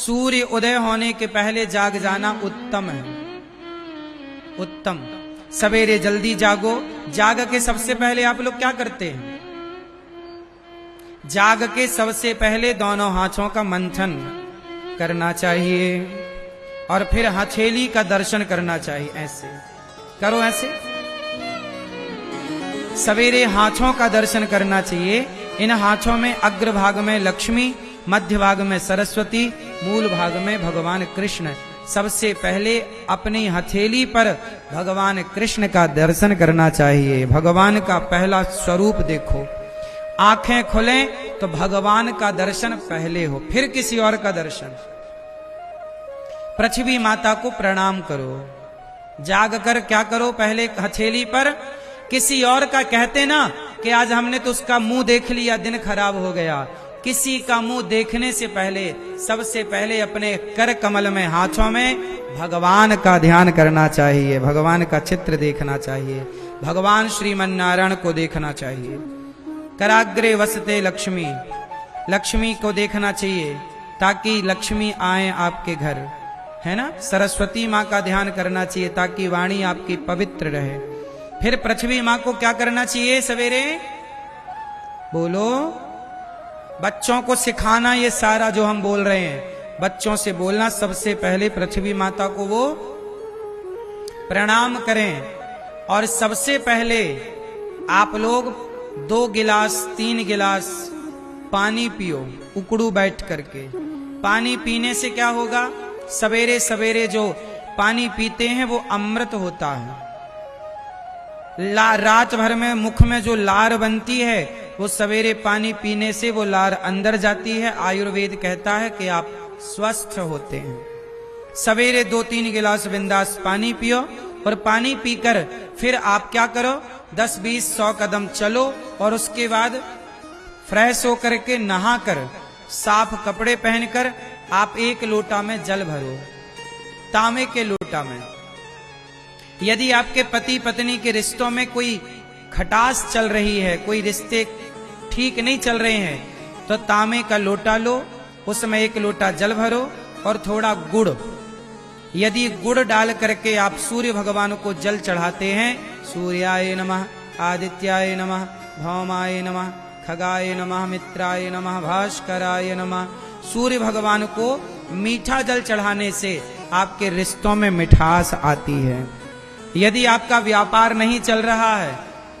सूर्य उदय होने के पहले जाग जाना उत्तम है, उत्तम। सवेरे जल्दी जागो। जाग के सबसे पहले आप लोग क्या करते हैं? जाग के सबसे पहले दोनों हाथों का मंथन करना चाहिए और फिर हथेली का दर्शन करना चाहिए। ऐसे करो, ऐसे सवेरे हाथों का दर्शन करना चाहिए। इन हाथों में अग्रभाग में लक्ष्मी, मध्य भाग में सरस्वती, मूल भाग में भगवान कृष्ण। सबसे पहले अपनी हथेली पर भगवान कृष्ण का दर्शन करना चाहिए। भगवान का पहला स्वरूप देखो। आंखें खुलें तो भगवान का दर्शन पहले हो, फिर किसी और का दर्शन। पृथ्वी माता को प्रणाम करो। जाग कर क्या करो? पहले हथेली पर किसी और का कहते ना कि आज हमने तो उसका मुंह देख लिया, दिन खराब हो गया। किसी का मुंह देखने से पहले सबसे पहले अपने कर कमल में, हाथों में भगवान का ध्यान करना चाहिए, भगवान का चित्र देखना चाहिए, भगवान श्रीमन नारायण को देखना चाहिए। कराग्रे वसते लक्ष्मी, लक्ष्मी को देखना चाहिए ताकि लक्ष्मी आए आपके घर, है ना। सरस्वती माँ का ध्यान करना चाहिए ताकि वाणी आपकी पवित्र रहे। फिर पृथ्वी माँ को क्या करना चाहिए? सवेरे बोलो। बच्चों को सिखाना ये सारा जो हम बोल रहे हैं, बच्चों से बोलना। सबसे पहले पृथ्वी माता को वो प्रणाम करें और सबसे पहले आप लोग 2 गिलास 3 गिलास पानी पियो, उकड़ू बैठ करके। पानी पीने से क्या होगा? सवेरे सवेरे जो पानी पीते हैं वो अमृत होता है। रात भर में मुख में जो लार बनती है वो सवेरे पानी पीने से वो लार अंदर जाती है। आयुर्वेद कहता है कि आप स्वस्थ होते हैं। सवेरे 2-3 गिलास बिंदास पानी पियो और पानी पीकर फिर आप क्या करो? 10-20-100 कदम चलो और उसके बाद फ्रेश होकर के नहाकर साफ कपड़े पहनकर आप 1 लोटा में जल भरो, तांबे के लोटा में। यदि आपके पति पत्नी के रिश्तों में कोई खटास चल रही है, कोई रिश्ते ठीक नहीं चल रहे हैं, तो तांबे का लोटा लो, उसमें 1 लोटा जल भरो और थोड़ा गुड़। यदि गुड़ डाल करके आप सूर्य भगवान को जल चढ़ाते हैं, सूर्याय नमः, आदित्याय नमः, भौमाय नमः, खगाय नमः, मित्राय नमः, भास्कराय नमः। सूर्य भगवान को मीठा जल चढ़ाने से आपके रिश्तों में मिठास आती है। यदि आपका व्यापार नहीं चल रहा है,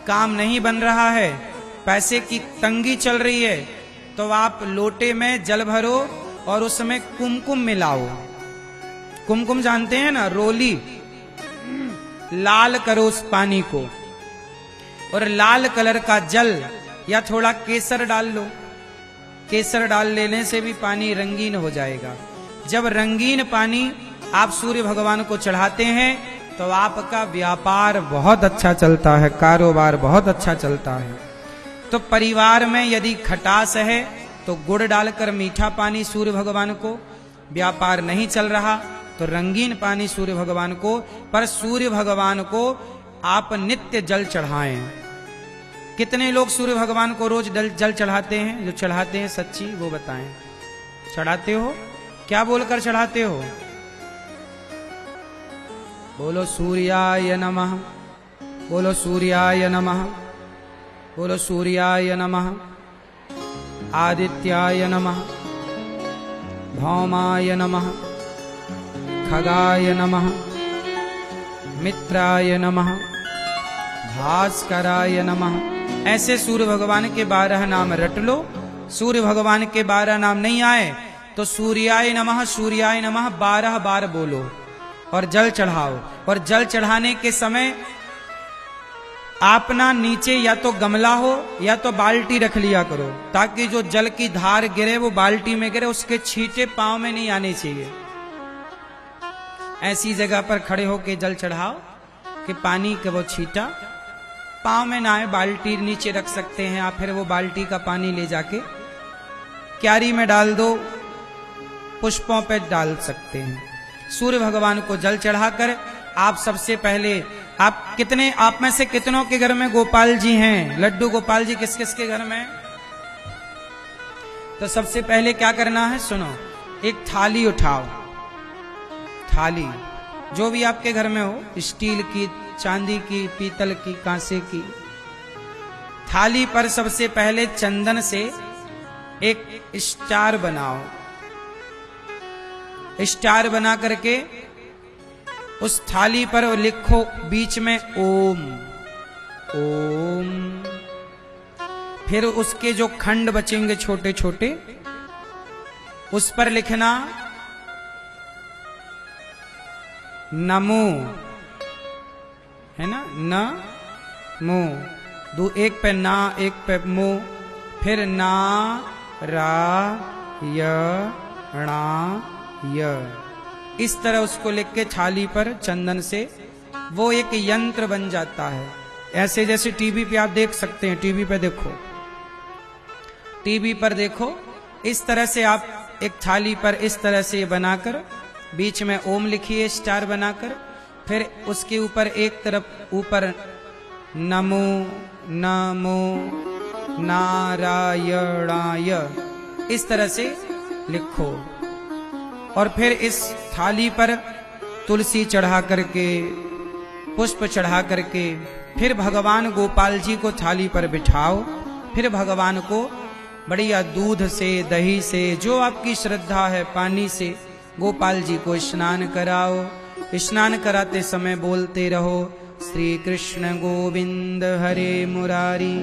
काम नहीं बन रहा है, पैसे की तंगी चल रही है, तो आप लोटे में जल भरो और उसमें कुमकुम मिलाओ। कुमकुम जानते हैं ना, रोली। लाल करो उस पानी को और लाल कलर का जल या थोड़ा केसर डाल लो। केसर डाल लेने से भी पानी रंगीन हो जाएगा। जब रंगीन पानी आप सूर्य भगवान को चढ़ाते हैं तो आपका व्यापार बहुत अच्छा चलता है, कारोबार बहुत अच्छा चलता है। तो परिवार में यदि खटास है तो गुड़ डालकर मीठा पानी सूर्य भगवान को, व्यापार नहीं चल रहा तो रंगीन पानी सूर्य भगवान को। पर सूर्य भगवान को आप नित्य जल चढ़ाएं। कितने लोग सूर्य भगवान को रोज जल चढ़ाते हैं? जो चढ़ाते हैं सच्ची वो बताएं। चढ़ाते हो? क्या बोलकर चढ़ाते हो? बोलो सूर्याय नमः, बोलो सूर्याय नमः, बोलो सूर्याय नमः, आदित्याय नमः, भौमाय नमः, खगाय नमः, मित्राय नमः, भास्कराय नमः। ऐसे सूर्य भगवान के 12 नाम रट लो। सूर्य भगवान के 12 नाम नहीं आए तो सूर्याय नमः, सूर्याय नमः 12 बार बोलो और जल चढ़ाओ। और जल चढ़ाने के समय अपना नीचे या तो गमला हो या तो बाल्टी रख लिया करो, ताकि जो जल की धार गिरे वो बाल्टी में गिरे, उसके छींटे पांव में नहीं आने चाहिए। ऐसी जगह पर खड़े होके जल चढ़ाओ कि पानी के वो छींटा पांव में ना आए। बाल्टी नीचे रख सकते हैं आप, फिर वो बाल्टी का पानी ले जाके क्यारी में डाल दो, पुष्पों पे डाल सकते हैं। सूर्य भगवान को जल चढ़ाकर आप सबसे पहले आप में से कितनों के घर में गोपाल जी हैं? लड्डू गोपाल जी किस किस के घर में? तो सबसे पहले क्या करना है सुनो। एक थाली उठाओ, थाली जो भी आपके घर में हो, स्टील की, चांदी की, पीतल की, कांसे की, थाली पर सबसे पहले चंदन से एक स्टार बनाओ। स्टार बना करके उस थाली पर लिखो बीच में ओम, ओम। फिर उसके जो खंड बचेंगे छोटे छोटे, उस पर लिखना नमो, है ना, न मो, एक पे ना, एक पे मो, फिर ना रा य णा य, इस तरह उसको लिख के थाली पर चंदन से वो एक यंत्र बन जाता है। ऐसे जैसे टीवी पे आप देख सकते हैं, टीवी पे देखो, टीवी पर देखो, इस तरह से आप एक थाली पर इस तरह से बनाकर बीच में ओम लिखिए स्टार बनाकर, फिर उसके ऊपर एक तरफ ऊपर नमो नमो नारायणाय इस तरह से लिखो। और फिर इस थाली पर तुलसी चढ़ा करके, पुष्प चढ़ा करके, फिर भगवान गोपाल जी को थाली पर बिठाओ। फिर भगवान को बढ़िया दूध से, दही से, जो आपकी श्रद्धा है, पानी से गोपाल जी को स्नान कराओ। स्नान कराते समय बोलते रहो श्री कृष्ण गोविंद हरे मुरारी,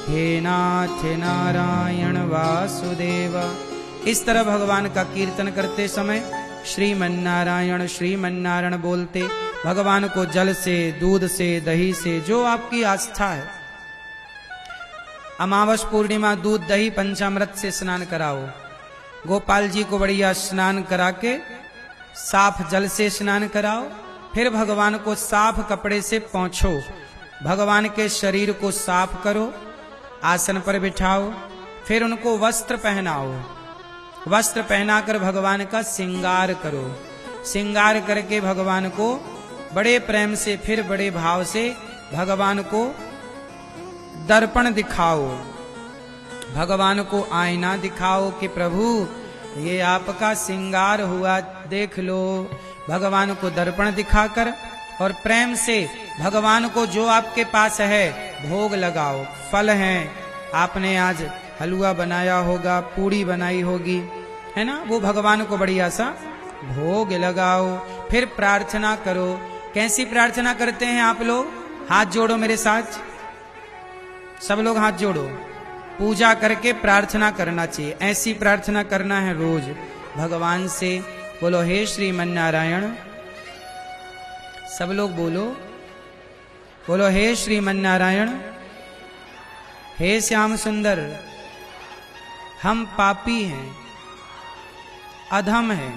हे नाथ नारायण वासुदेव। इस तरह भगवान का कीर्तन करते समय श्रीमन्नारायण श्रीमन्नारायण बोलते भगवान को जल से, दूध से, दही से, जो आपकी आस्था है। अमावस पूर्णिमा दूध दही पंचामृत से स्नान कराओ। गोपाल जी को बढ़िया स्नान करा के साफ जल से स्नान कराओ। फिर भगवान को साफ कपड़े से पोंछो, भगवान के शरीर को साफ करो, आसन पर बिठाओ। फिर उनको वस्त्र पहनाओ, वस्त्र पहनाकर भगवान का श्रृंगार करो। श्रृंगार करके भगवान को बड़े प्रेम से, फिर बड़े भाव से भगवान को दर्पण दिखाओ, भगवान को आईना दिखाओ कि प्रभु ये आपका श्रृंगार हुआ, देख लो। भगवान को दर्पण दिखाकर और प्रेम से भगवान को जो आपके पास है भोग लगाओ। फल हैं, आपने आज हलवा बनाया होगा, पूड़ी बनाई होगी, है ना, वो भगवान को बढ़िया सा भोग लगाओ। फिर प्रार्थना करो। कैसी प्रार्थना करते हैं आप लोग? हाथ जोड़ो मेरे साथ, सब लोग हाथ जोड़ो। पूजा करके प्रार्थना करना चाहिए। ऐसी प्रार्थना करना है रोज भगवान से। बोलो हे श्रीमन्नारायण, सब लोग बोलो, बोलो हे श्रीमन्नारायण, हे श्याम सुंदर, हम पापी हैं, अधम हैं,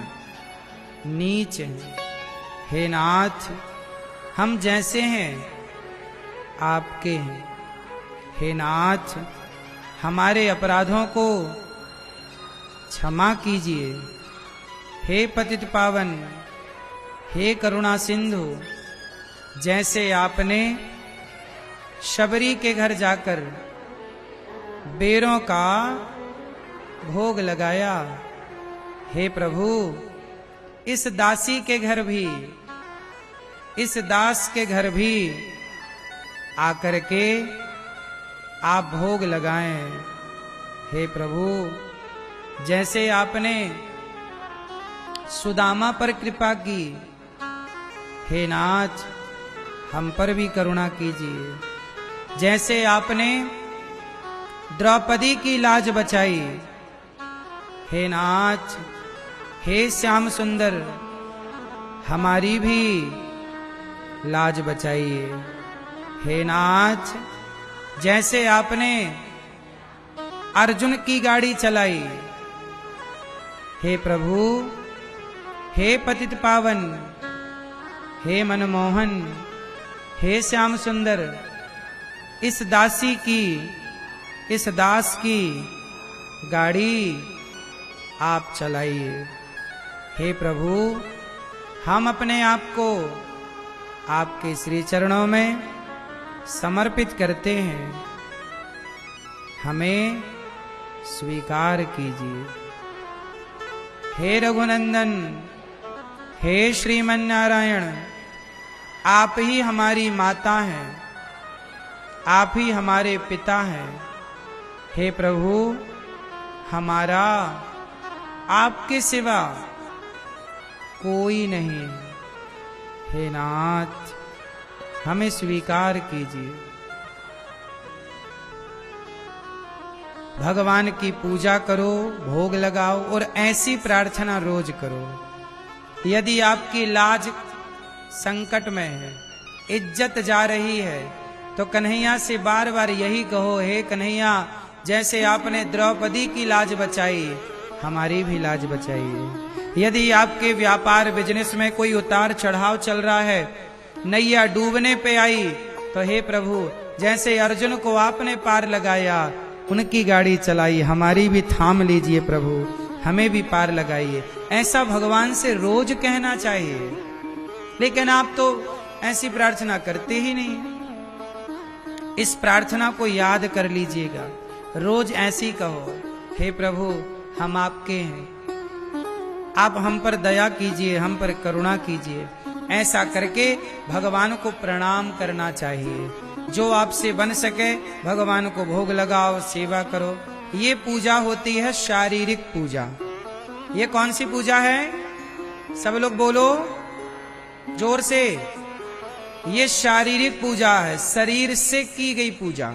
नीच हैं। हे नाथ, हम जैसे हैं आपके हैं। हे नाथ, हमारे अपराधों को क्षमा कीजिए। हे पतित पावन, हे करुणा सिंधु, जैसे आपने शबरी के घर जाकर बेरों का भोग लगाया, हे प्रभु इस दासी के घर भी, इस दास के घर भी आकर के आप भोग लगाएं। हे प्रभु, जैसे आपने सुदामा पर कृपा की, हे नाथ हम पर भी करुणा कीजिए। जैसे आपने द्रौपदी की लाज बचाई, हे नाथ, हे श्याम सुंदर, हमारी भी लाज बचाइए। हे नाथ, जैसे आपने अर्जुन की गाड़ी चलाई, हे प्रभु, हे पतित पावन, हे मनमोहन, हे श्याम सुंदर, इस दासी की, इस दास की गाड़ी आप चलाइए। हे प्रभु, हम अपने आप को आपके श्री चरणों में समर्पित करते हैं, हमें स्वीकार कीजिए। हे रघुनंदन, हे श्रीमन नारायण, आप ही हमारी माता हैं, आप ही हमारे पिता हैं। हे प्रभु, हमारा आपके सिवा कोई नहीं है। हे नाथ, हमें स्वीकार कीजिए। भगवान की पूजा करो, भोग लगाओ और ऐसी प्रार्थना रोज करो। यदि आपकी लाज संकट में है, इज्जत जा रही है, तो कन्हैया से बार बार यही कहो, हे कन्हैया, जैसे आपने द्रौपदी की लाज बचाई, हमारी भी लाज बचाइए। यदि आपके व्यापार बिजनेस में कोई उतार चढ़ाव चल रहा है, नैया डूबने पे आई, तो हे प्रभु, जैसे अर्जुन को आपने पार लगाया, उनकी गाड़ी चलाई, हमारी भी थाम लीजिए प्रभु, हमें भी पार लगाइए। ऐसा भगवान से रोज कहना चाहिए, लेकिन आप तो ऐसी प्रार्थना करते ही नहीं। इस प्रार्थना को याद कर लीजिएगा, रोज ऐसी कहो, हे प्रभु, हम आपके हैं, आप हम पर दया कीजिए, हम पर करुणा कीजिए। ऐसा करके भगवान को प्रणाम करना चाहिए। जो आपसे बन सके भगवान को भोग लगाओ, सेवा करो। ये पूजा होती है शारीरिक पूजा। ये कौन सी पूजा है? सब लोग बोलो जोर से। ये शारीरिक पूजा है, शरीर से की गई पूजा।